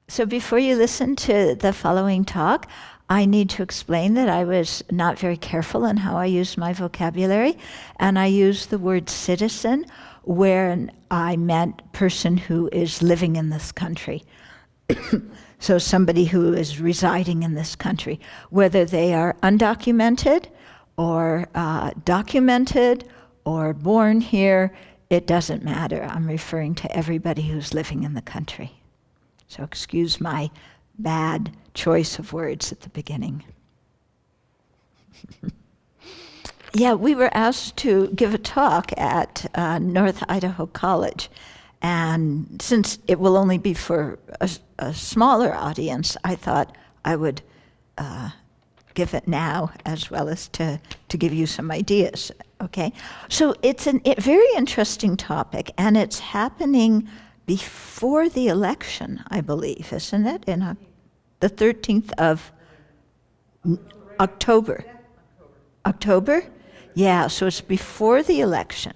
So before you listen to the following talk, I need to explain that I was not very careful in how I used my vocabulary, and I used the word citizen where I meant person who is living in this country. So somebody who is residing in this country, whether they are undocumented or documented or born here, it doesn't matter. I'm referring to everybody who's living in the country. So excuse my bad choice of words at the beginning. Yeah, we were asked to give a talk at North Idaho College. And since it will only be for a smaller audience, I thought I would give it now as well as to give you some ideas, okay? So it's a very interesting topic, and it's happening before the election, I believe, isn't it? In the 13th of October. October? Yeah, so it's before the election.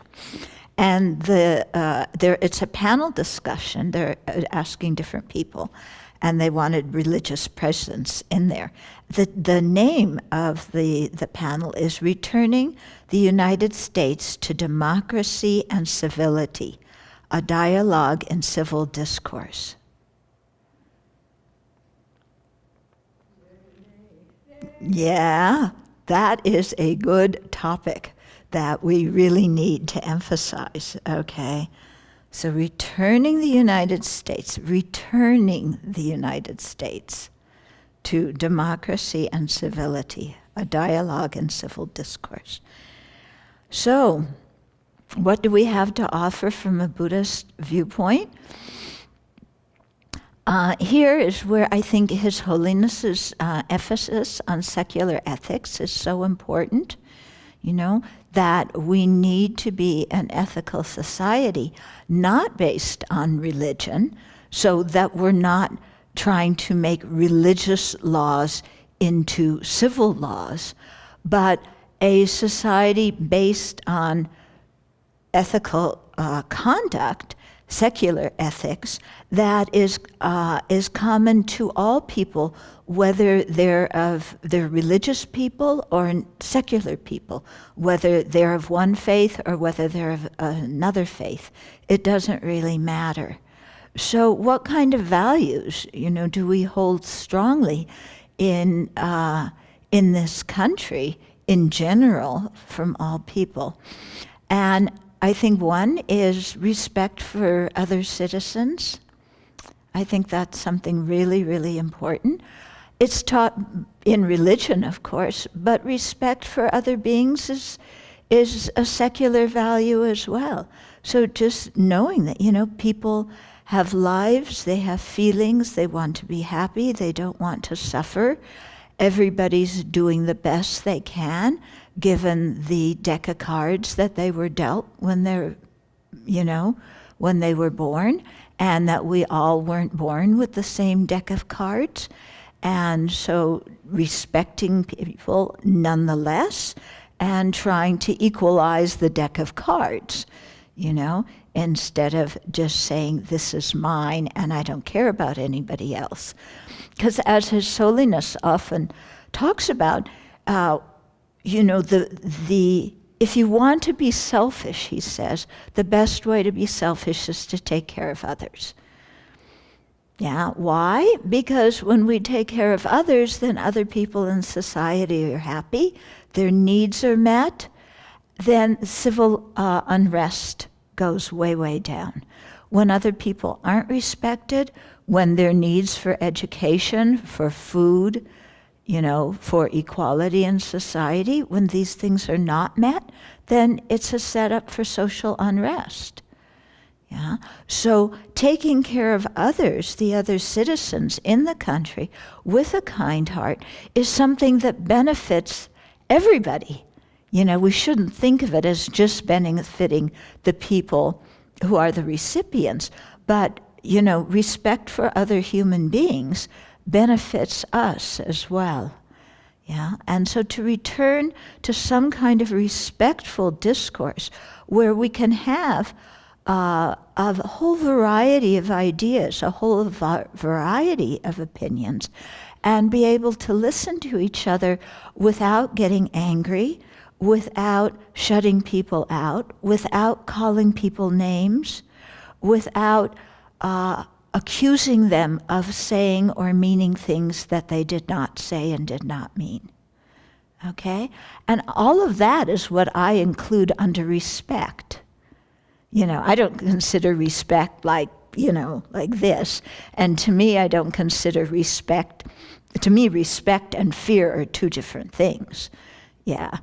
And it's a panel discussion. They're asking different people, and they wanted religious presence in there. The name of the panel is Returning the United States to Democracy and Civility, a Dialogue in Civil Discourse. Yeah, that is a good topic that we really need to emphasize, okay? So returning the United States to democracy and civility, a dialogue in civil discourse. So, what do we have to offer from a Buddhist viewpoint? Here is where I think His Holiness's emphasis on secular ethics is so important. You know, that we need to be an ethical society, not based on religion, so that we're not trying to make religious laws into civil laws, but a society based on ethical conduct, secular ethics, that is common to all people, whether they're religious people or secular people, whether they're of one faith or whether they're of another faith. It doesn't really matter. So what kind of values, do we hold strongly in this country in general from all people? And I think one is respect for other citizens. I think that's something really, really important. It's taught in religion, of course, but respect for other beings is a secular value as well. So just knowing that, people have lives, they have feelings, they want to be happy, they don't want to suffer. Everybody's doing the best they can, given the deck of cards that they were dealt when they were born, and that we all weren't born with the same deck of cards. And so respecting people nonetheless, and trying to equalize the deck of cards, instead of just saying, this is mine and I don't care about anybody else. Because as His Holiness often talks about, if you want to be selfish, he says, the best way to be selfish is to take care of others. Yeah, why? Because when we take care of others, then other people in society are happy, their needs are met, then civil unrest goes way, way down. When other people aren't respected, when their needs for education, for food, for equality in society, when these things are not met, then it's a setup for social unrest. Yeah. So taking care of others, the other citizens in the country, with a kind heart is something that benefits everybody. We shouldn't think of it as just benefiting the people who are the recipients, but, respect for other human beings benefits us as well. Yeah, and so to return to some kind of respectful discourse where we can have of a whole variety of ideas, a whole variety of opinions, and be able to listen to each other without getting angry, without shutting people out, without calling people names, without accusing them of saying or meaning things that they did not say and did not mean. Okay? And all of that is what I include under respect. I don't consider respect like this. And to me, I don't consider respect. To me, respect and fear are two different things. Yeah,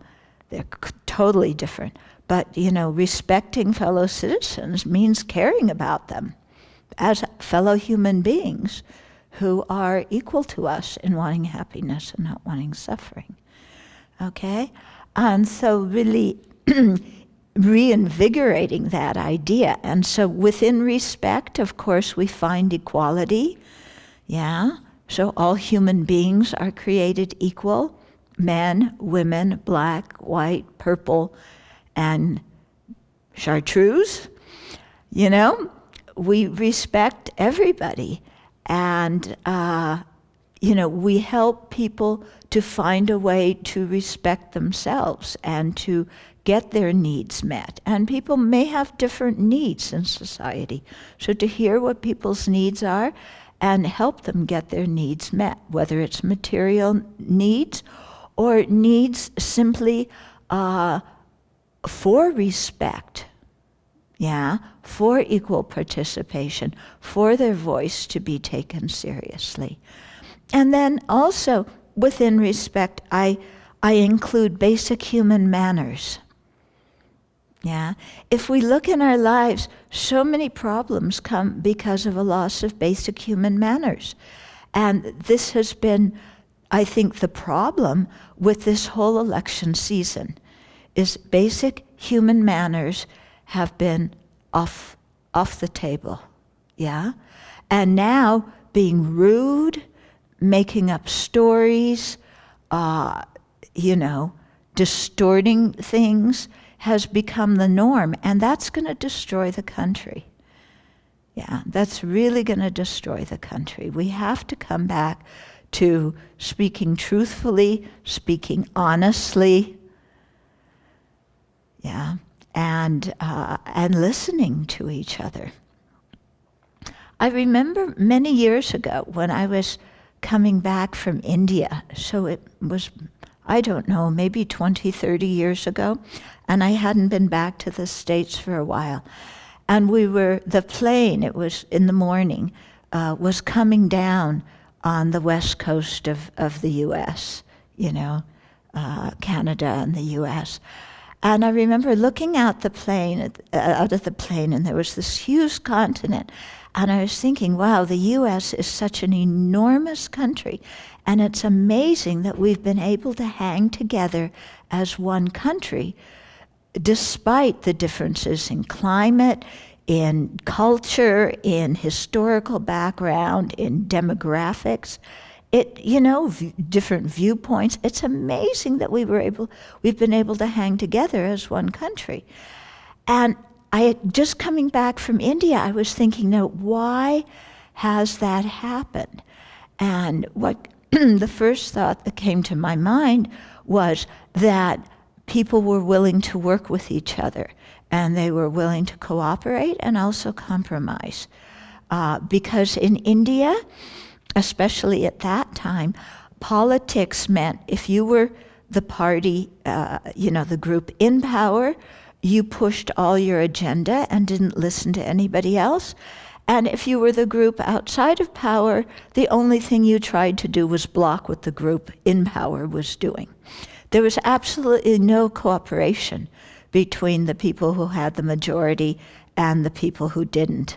they're totally different. But, respecting fellow citizens means caring about them as fellow human beings who are equal to us in wanting happiness and not wanting suffering. Okay? And so really reinvigorating that idea. And so within respect, of course, we find equality. Yeah? So all human beings are created equal. Men, women, black, white, purple, and chartreuse. We respect everybody. And, we help people to find a way to respect themselves and to get their needs met. And people may have different needs in society. So to hear what people's needs are and help them get their needs met, whether it's material needs or needs simply for respect, for equal participation, for their voice to be taken seriously. And then also, within respect, I include basic human manners. Yeah. If we look in our lives, so many problems come because of a loss of basic human manners. And this has been, I think, the problem with this whole election season, is basic human manners have been off the table. Yeah. And now being rude, making up stories, distorting things has become the norm, and that's going to destroy the country. Yeah, that's really going to destroy the country. We have to come back to speaking truthfully, speaking honestly, and listening to each other. I remember many years ago when I was coming back from India, so it was, I don't know, maybe 20, 30 years ago, and I hadn't been back to the States for a while. And the plane, it was in the morning, was coming down on the west coast of the U.S., Canada and the U.S. And I remember looking out of the plane, and there was this huge continent. And I was thinking, wow, the U.S. is such an enormous country, and it's amazing that we've been able to hang together as one country, despite the differences in climate, in culture, in historical background, in demographics, different viewpoints. It's amazing that we've been able to hang together as one country. And just coming back from India, I was thinking, now, why has that happened? And what the first thought that came to my mind was that people were willing to work with each other, and they were willing to cooperate and also compromise. Because in India, especially at that time, politics meant if you were the party, the group in power, you pushed all your agenda and didn't listen to anybody else. And if you were the group outside of power, the only thing you tried to do was block what the group in power was doing. There was absolutely no cooperation between the people who had the majority and the people who didn't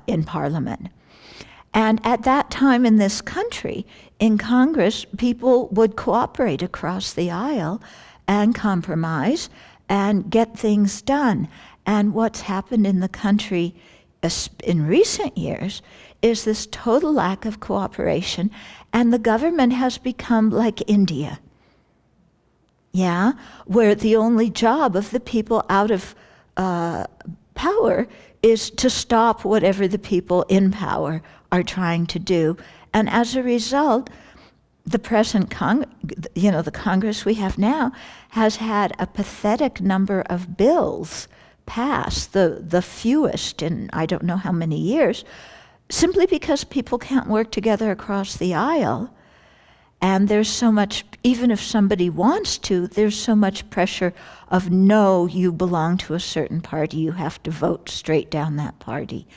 in Parliament. And at that time in this country, in Congress, people would cooperate across the aisle and compromise and get things done. And what's happened in the country in recent years is this total lack of cooperation, and the government has become like India. Where the only job of the people out of power is to stop whatever the people in power are trying to do. And as a result, the present the Congress we have now has had a pathetic number of bills passed, the fewest in I don't know how many years, simply because people can't work together across the aisle. And there's so much, even if somebody wants to, there's so much pressure of, no, you belong to a certain party, you have to vote straight down that party.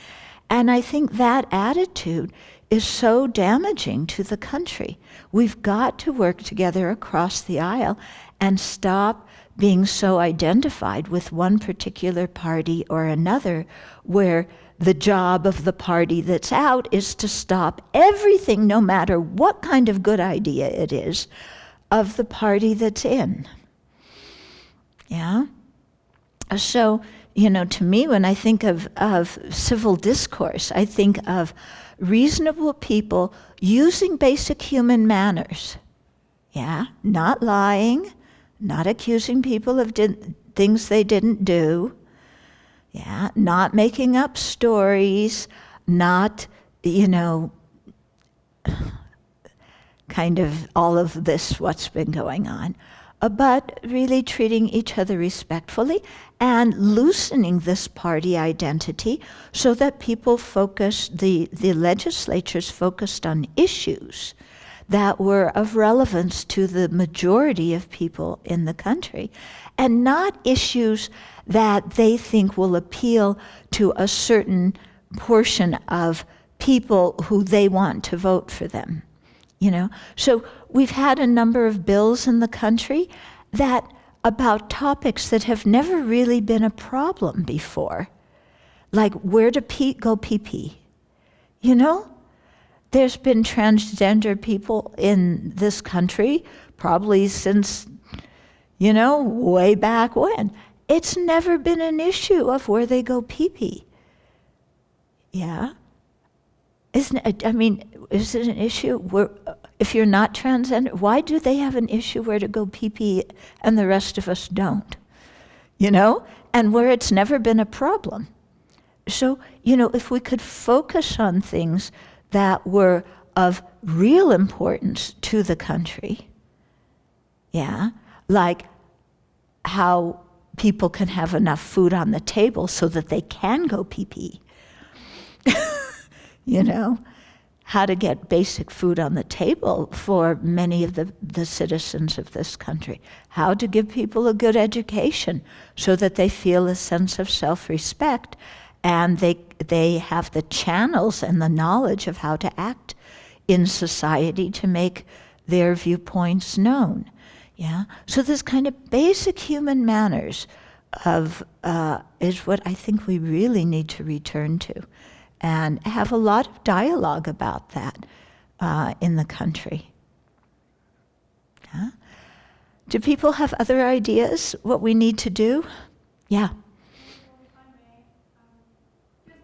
And I think that attitude is so damaging to the country. We've got to work together across the aisle and stop being so identified with one particular party or another, where the job of the party that's out is to stop everything, no matter what kind of good idea it is, of the party that's in. Yeah? So, to me, when I think of civil discourse, I think of reasonable people using basic human manners. Yeah? Not lying, not accusing people of things they didn't do. Yeah, not making up stories, not, kind of all of this, what's been going on, but really treating each other respectfully and loosening this party identity so that people the legislatures focused on issues that were of relevance to the majority of people in the country, and not issues that they think will appeal to a certain portion of people who they want to vote for them. So we've had a number of bills in the country that about topics that have never really been a problem before, like where to go pee-pee. There's been transgender people in this country probably since, way back when. It's never been an issue of where they go pee-pee. Yeah? Is it an issue where, if you're not transgender, why do they have an issue where to go pee-pee and the rest of us don't? And where it's never been a problem. So, if we could focus on things that were of real importance to the country, yeah, like how people can have enough food on the table so that they can go pee-pee. How to get basic food on the table for many of the citizens of this country. How to give people a good education so that they feel a sense of self-respect and they have the channels and the knowledge of how to act in society to make their viewpoints known. Yeah, so this kind of basic human manners is what I think we really need to return to, and have a lot of dialogue about that in the country. Yeah? Do people have other ideas what we need to do? Yeah. If I may, just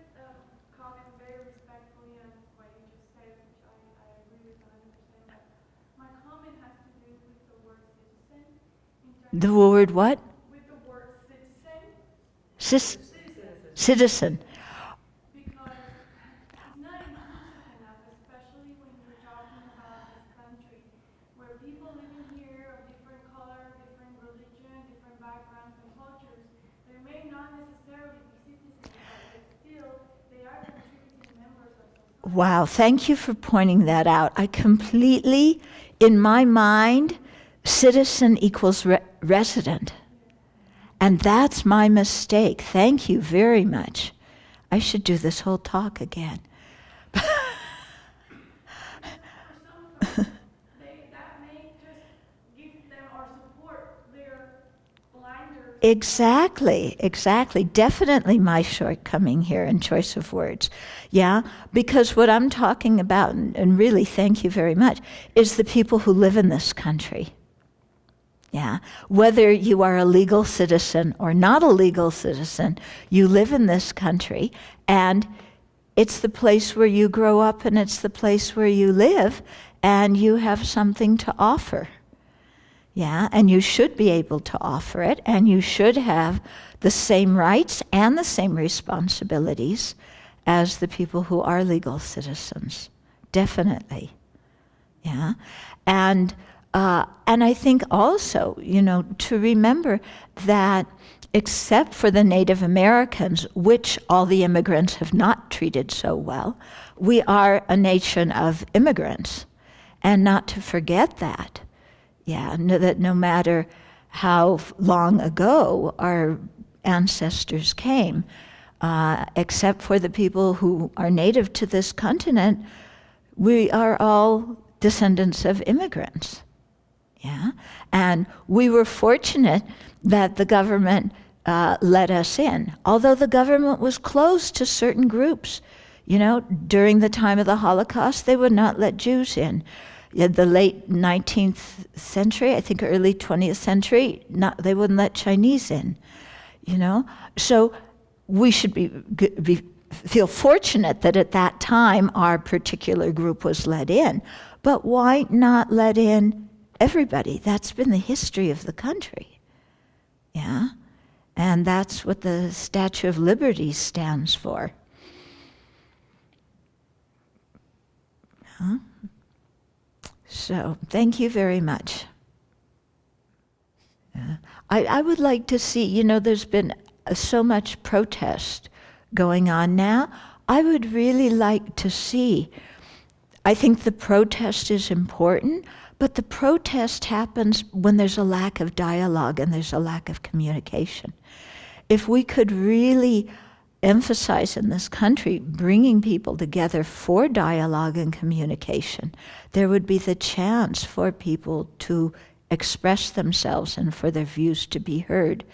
comment very respectfully on what you just said, which I agree with 100%. But my comment has to do with the word citizen. The word what? With the word citizen. Citizen. Because it's not inclusive enough, especially when you're talking about this country, where people living here of different color, different religion, different backgrounds and cultures, they may not necessarily be citizens, but still they are contributing members of society. Wow, thank you for pointing that out. I completely, in my mind, citizen equals resident. And that's my mistake. Thank you very much. I should do this whole talk again. For some of them, that may just give them or support their blinders. Exactly. Definitely my shortcoming here in choice of words. Yeah, because what I'm talking about, and really thank you very much, is the people who live in this country. Yeah, whether you are a legal citizen or not a legal citizen, you live in this country, and it's the place where you grow up, and it's the place where you live, and you have something to offer. Yeah, and you should be able to offer it, and you should have the same rights and the same responsibilities as the people who are legal citizens. Definitely. Yeah. And I think also, to remember that except for the Native Americans, which all the immigrants have not treated so well, we are a nation of immigrants. And not to forget that. Yeah, that no matter how long ago our ancestors came, except for the people who are native to this continent, we are all descendants of immigrants. Yeah, and we were fortunate that the government let us in, although the government was closed to certain groups. During the time of the Holocaust, they would not let Jews in. In the late 19th century, I think early 20th century, they wouldn't let Chinese in. So we should feel fortunate that at that time our particular group was let in. But why not let in everybody? That's been the history of the country. Yeah? And that's what the Statue of Liberty stands for. Huh? So, thank you very much. I would like to see, there's been so much protest going on now. I would really like to see, I think the protest is important, but the protest happens when there's a lack of dialogue and there's a lack of communication. If we could really emphasize in this country bringing people together for dialogue and communication, there would be the chance for people to express themselves and for their views to be heard.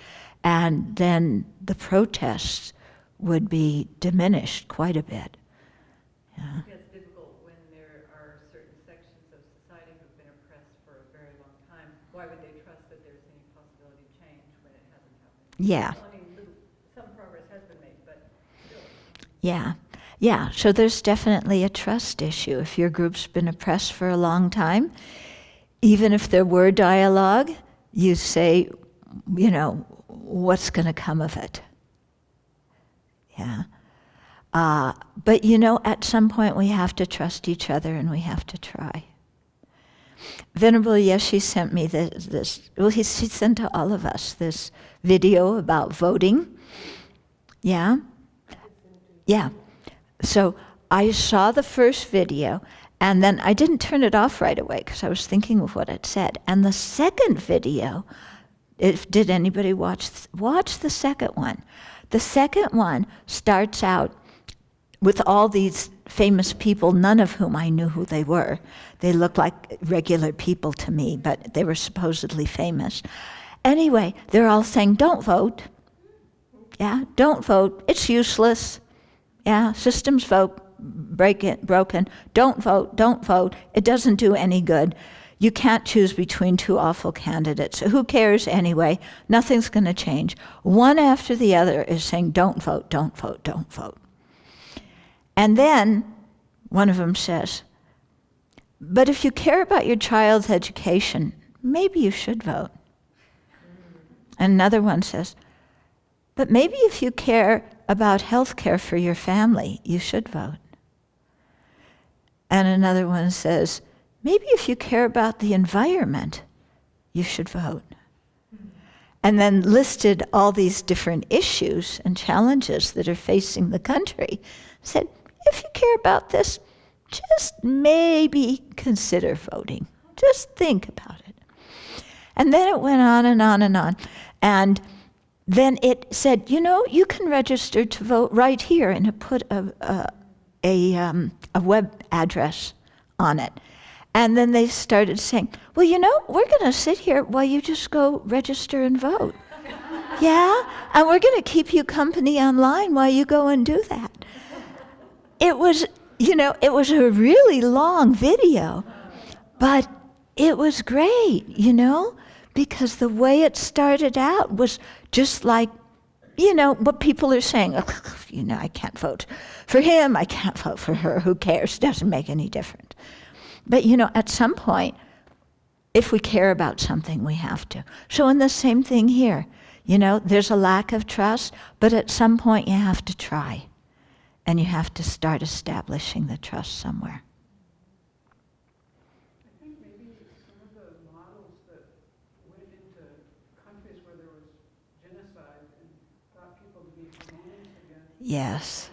And then the protests would be diminished quite a bit. Yeah. It's difficult when there are certain sections of society who've been oppressed for a very long time. Why would they trust that there's any possibility of change when it hasn't happened? Yeah. Some progress has been made, but still. Yeah. So there's definitely a trust issue. If your group's been oppressed for a long time, even if there were dialogue, you say, what's going to come of it? Yeah. But at some point we have to trust each other and we have to try. Venerable Yeshi sent me he sent to all of us this video about voting. Yeah? Yeah. So I saw the first video, and then I didn't turn it off right away because I was thinking of what it said. And the second video, did anybody watch the second one? The second one starts out with all these famous people, none of whom I knew who they were. They looked like regular people to me, but they were supposedly famous. Anyway, they're all saying, don't vote. Yeah, don't vote. It's useless. Yeah, systems broken. Don't vote. It doesn't do any good. You can't choose between two awful candidates. Who cares anyway? Nothing's going to change. One after the other is saying, don't vote. And then one of them says, but if you care about your child's education, maybe you should vote. And another one says, but maybe if you care about health care for your family, you should vote. And another one says, maybe if you care about the environment, you should vote. And then listed all these different issues and challenges that are facing the country. Said, if you care about this, just maybe consider voting. Just think about it. And then it went on and on and on. And then it said, you can register to vote right here, and it put a web address on it. And then they started saying, well, we're going to sit here while you just go register and vote. Yeah? And we're going to keep you company online while you go and do that. It was, it was a really long video, but it was great, because the way it started out was just like, what people are saying. I can't vote for him, I can't vote for her, who cares, doesn't make any difference. But, at some point, if we care about something, we have to. So in the same thing here, you know, there's a lack of trust, but at some point you have to try. And you have to start establishing the trust somewhere. I think maybe some of the models that went into countries where there was genocide and got people to be harmonious again. Yes.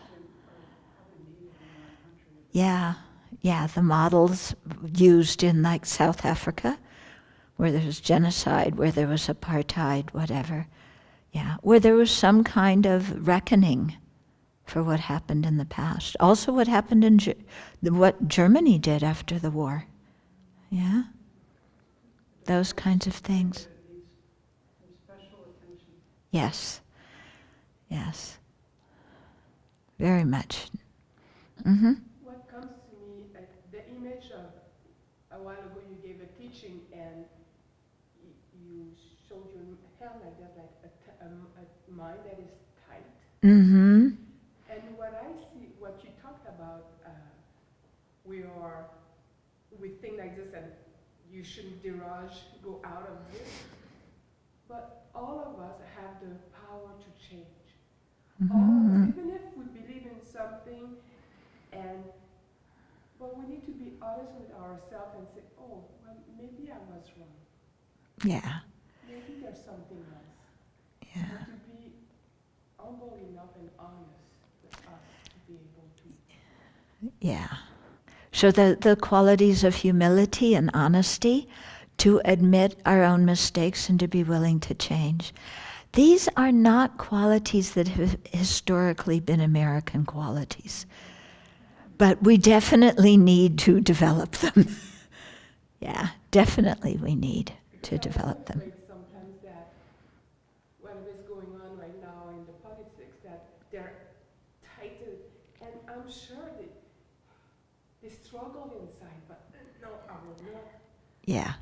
Probably needed in our country. Yeah, the models used in like South Africa, where there was genocide, where there was apartheid, whatever. Yeah, where there was some kind of reckoning for what happened in the past. Also what happened in what Germany did after the war. Yeah? Those kinds of things. It needs some special attention. Yes. Yes. Very much. Mm-hmm. What comes to me, the image of a while ago you gave a teaching and you showed your hand like that, like a mind that is tight. Mm-hmm. And what I see, what you talked about, we think like this and you shouldn't derage, go out of this. But all of us have the power to change. All of us, even if we believe in something, but we need to be honest with ourselves and say, oh, well, maybe I was wrong. Yeah. Maybe there's something else. Yeah. And to be humble enough and honest with us to be able to. Yeah. So the qualities of humility and honesty, to admit our own mistakes and to be willing to change. These are not qualities that have historically been American qualities. But we definitely need to develop them. Yeah, definitely we need to develop them. I'm afraid sometimes that whatever is going on right now in the politics, that they're tightened, and I'm sure they struggle inside, but no, I will not. Yeah.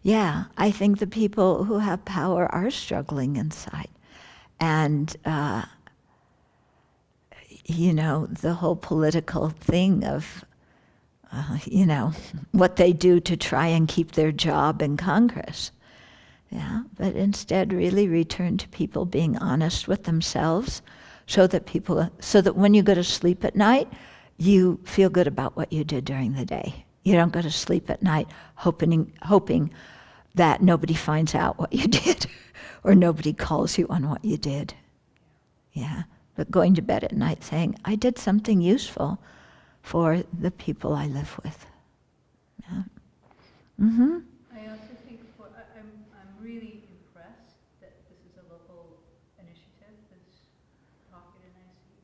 Yeah, I think the people who have power are struggling inside. And, you know, the whole political thing of, you know, what they do to try and keep their job in Congress. Yeah, but instead really return to people being honest with themselves so that when you go to sleep at night, you feel good about what you did during the day. You don't go to sleep at night hoping that nobody finds out what you did or nobody calls you on what you did. Yeah, but going to bed at night saying, I did something useful for the people I live with. Yeah. Mm-hmm. I also think I'm really impressed that this is a local initiative, this Pocket in IC.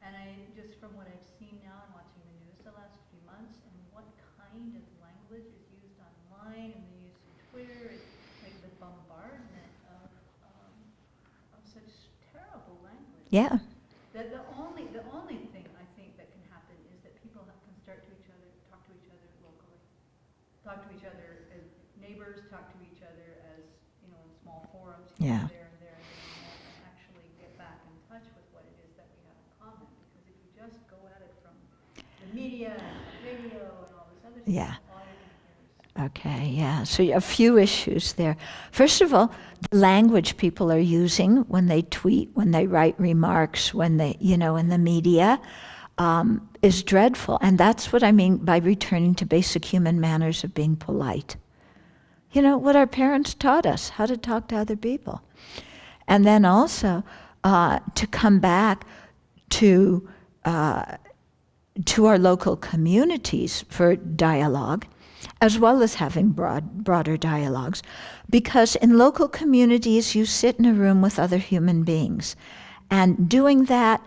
And just from what I've seen now and watching the news the last few months and what kind of language is used online and the use of Twitter, it's like the bombardment of such terrible language. Yeah. That the only thing I think that can happen is that people can start to talk to each other locally, talk to each other as neighbors, talk to each other as, you know, in small forums here Yeah. and there, and actually get back in touch with what it is that we have in common. Because if you just go at it from the media and radio and all this other stuff, Yeah. all you can hear is Okay, yeah. So a few issues there. First of all, the language people are using when they tweet, when they write remarks, when they, you know, in the media, is dreadful. And that's what I mean by returning to basic human manners of being polite. You know, what our parents taught us, how to talk to other people. And then also to come back to our local communities for dialogue, as well as having broader dialogues. Because in local communities, you sit in a room with other human beings. And doing that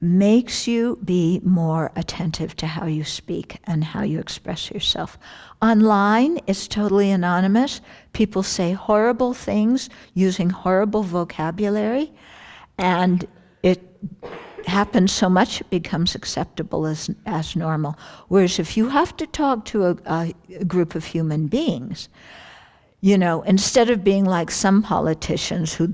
makes you be more attentive to how you speak and how you express yourself. Online, it's totally anonymous. People say horrible things using horrible vocabulary, and it happens so much it becomes acceptable as normal. Whereas if you have to talk to a group of human beings, you know, instead of being like some politicians who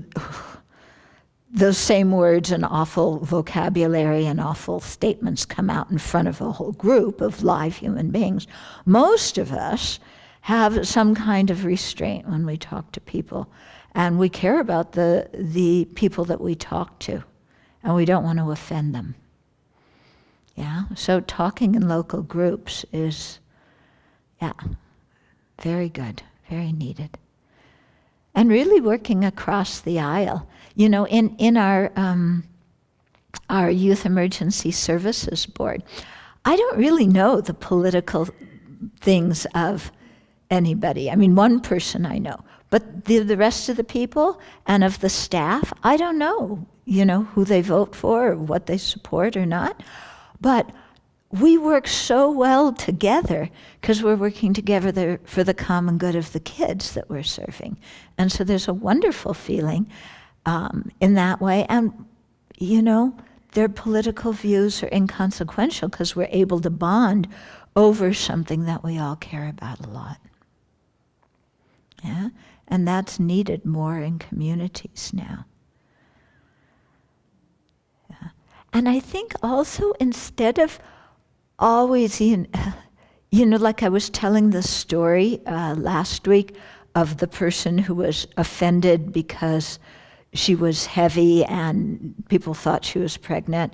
those same words and awful vocabulary and awful statements come out in front of a whole group of live human beings, most of us have some kind of restraint when we talk to people. And we care about the people that we talk to, and we don't want to offend them. Yeah, so talking in local groups is, very good, very needed. And really working across the aisle. You know, in our Youth Emergency Services Board, I don't really know the political things of anybody. I mean, one person I know, but the rest of the people and of the staff, I don't know, who they vote for or what they support or not. But we work so well together because we're working together for the common good of the kids that we're serving. And so there's a wonderful feeling in that way. And, their political views are inconsequential because we're able to bond over something that we all care about a lot. Yeah? And that's needed more in communities now. Yeah. And I think also instead of always, like I was telling the story last week of the person who was offended because she was heavy and people thought she was pregnant.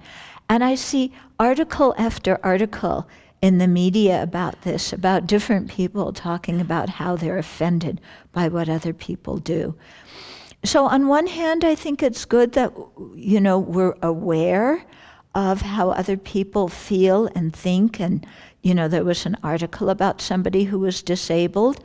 And I see article after article in the media about this, about different people talking about how they're offended by what other people do. So on one hand, I think it's good that, we're aware of how other people feel and think. And, there was an article about somebody who was disabled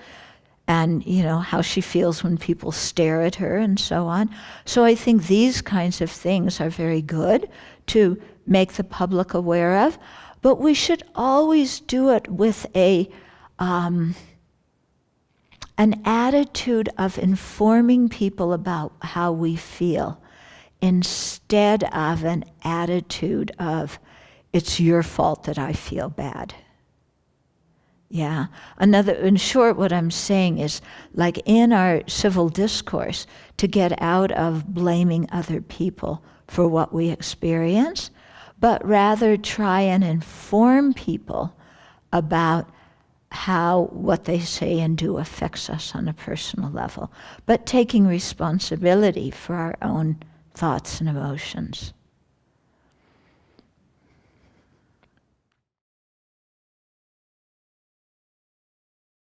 and, how she feels when people stare at her and so on. So I think these kinds of things are very good to make the public aware of. But we should always do it with an attitude of informing people about how we feel, instead of an attitude of, it's your fault that I feel bad. Yeah. In short, what I'm saying is, like in our civil discourse, to get out of blaming other people for what we experience, but rather try and inform people about how what they say and do affects us on a personal level, but taking responsibility for our own thoughts and emotions.